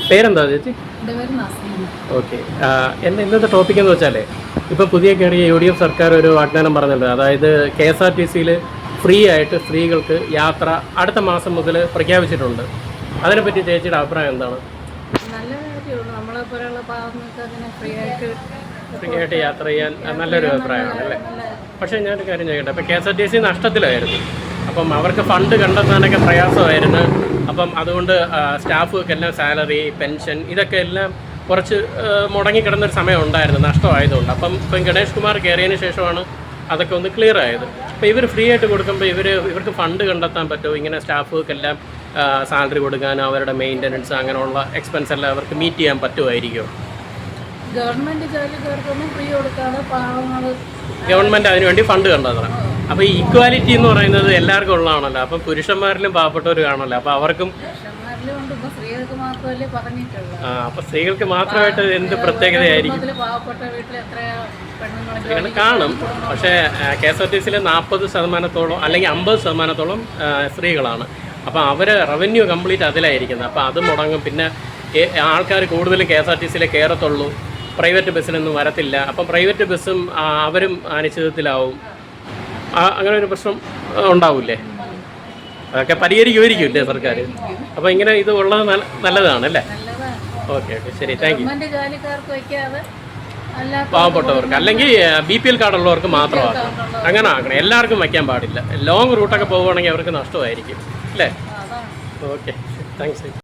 പേരെന്താ ചേച്ചി? ഓക്കെ. എൻ്റെ ഇന്നത്തെ ടോപ്പിക് എന്ന് വെച്ചാൽ ഇപ്പോൾ പുതിയ കയറിയ UDF സർക്കാർ ഒരു വാഗ്ദാനം പറഞ്ഞല്ലോ. അതായത് KSRTCയിൽ ഫ്രീ ആയിട്ട് സ്ത്രീകൾക്ക് യാത്ര അടുത്ത മാസം മുതൽ പ്രഖ്യാപിച്ചിട്ടുണ്ട്. അതിനെപ്പറ്റി ചേച്ചിയുടെ അഭിപ്രായം എന്താണ്? നല്ല കാര്യമാണ്. നമ്മളെപ്പോലെയുള്ള പാവങ്ങൾക്ക് അങ്ങനെ ഫ്രീ ആയിട്ട് യാത്ര ചെയ്യാൻ നല്ലൊരു അഭിപ്രായമാണ് അല്ലേ? പക്ഷേ ഞാനൊരു കാര്യം ചോദിക്കട്ടെ, ഇപ്പോൾ KSRTC നഷ്ടത്തിലായിരുന്നു. അപ്പം അവർക്ക് ഫണ്ട് കണ്ടെത്താനൊക്കെ പ്രയാസമായിരുന്നു. അപ്പം അതുകൊണ്ട് സ്റ്റാഫുകൾക്കെല്ലാം സാലറി, പെൻഷൻ ഇതൊക്കെ എല്ലാം കുറച്ച് മുടങ്ങിക്കിടന്നൊരു സമയം ഉണ്ടായിരുന്നു, നഷ്ടമായതുകൊണ്ട്. അപ്പം ഇപ്പം ഗണേഷ് കുമാർ കയറിയതിന് ശേഷമാണ് അതൊക്കെ ഒന്ന് ക്ലിയർ ആയത്. അപ്പോൾ ഇവർ ഫ്രീ ആയിട്ട് കൊടുക്കുമ്പോൾ ഇവർക്ക് ഫണ്ട് കണ്ടെത്താൻ പറ്റുമോ? ഇങ്ങനെ സ്റ്റാഫുകൾക്കെല്ലാം സാലറി കൊടുക്കാനും അവരുടെ മെയിൻ്റനൻസ് അങ്ങനെയുള്ള എക്സ്പെൻസ് എല്ലാം അവർക്ക് മീറ്റ് ചെയ്യാൻ പറ്റുമായിരിക്കുമോ? ഗവൺമെൻറ് ജോലിക്കാർക്കൊന്നും ഫ്രീ കൊടുക്കാതെ പാവങ്ങൾ ഗവൺമെൻറ് അതിനുവേണ്ടി ഫണ്ട് കണ്ടെത്തണം. അപ്പോൾ ഈ ഈക്വാലിറ്റി എന്ന് പറയുന്നത് എല്ലാവർക്കും ഉള്ളതാണല്ലോ. അപ്പം പുരുഷന്മാരിലും പാവപ്പെട്ടവർ കാണുമല്ലോ. അപ്പോൾ അവർക്കും സ്ത്രീകൾക്ക് മാത്രമല്ലേ പറഞ്ഞിട്ടുള്ളൂ. അപ്പോൾ സ്ത്രീകൾക്ക് മാത്രമായിട്ട് എന്ത് പ്രത്യേകതയായിരിക്കും? പാവപ്പെട്ട വീട്ടിൽ എത്രയോ സ്ത്രീകൾ കാണും. പക്ഷേ KSRTCയിൽ 40% അല്ലെങ്കിൽ 50% സ്ത്രീകളാണ്. അപ്പോൾ അവർ റവന്യൂ കംപ്ലീറ്റ് അതിലായിരിക്കുന്നത്. അപ്പോൾ അത് മുടങ്ങും. പിന്നെ ആൾക്കാർ കൂടുതലും KSRTCയിലെ കയറത്തുള്ളൂ, പ്രൈവറ്റ് ബസ്സിനൊന്നും വരത്തില്ല. അപ്പം പ്രൈവറ്റ് ബസ്സും അവരും അനിശ്ചിതത്തിലാവും. അങ്ങനെ ഒരു പ്രശ്നം ഉണ്ടാവില്ലേ? അതൊക്കെ പരിഹരിക്കുമായിരിക്കും സർക്കാർ. അപ്പോൾ ഇങ്ങനെ ഇത് ഉള്ളത് നല്ലതാണ് അല്ലേ? ഓക്കെ ശരി, താങ്ക് യു. പാവപ്പെട്ടവർക്ക് അല്ലെങ്കിൽ BPL കാർഡുള്ളവർക്ക് മാത്രമാക്കണം. അങ്ങനെ ആക്കണം, എല്ലാവർക്കും വയ്ക്കാൻ പാടില്ല. ലോങ് റൂട്ടൊക്കെ പോവുകയാണെങ്കിൽ അവർക്ക് നഷ്ടമായിരിക്കും അല്ലേ? Okay, thanks.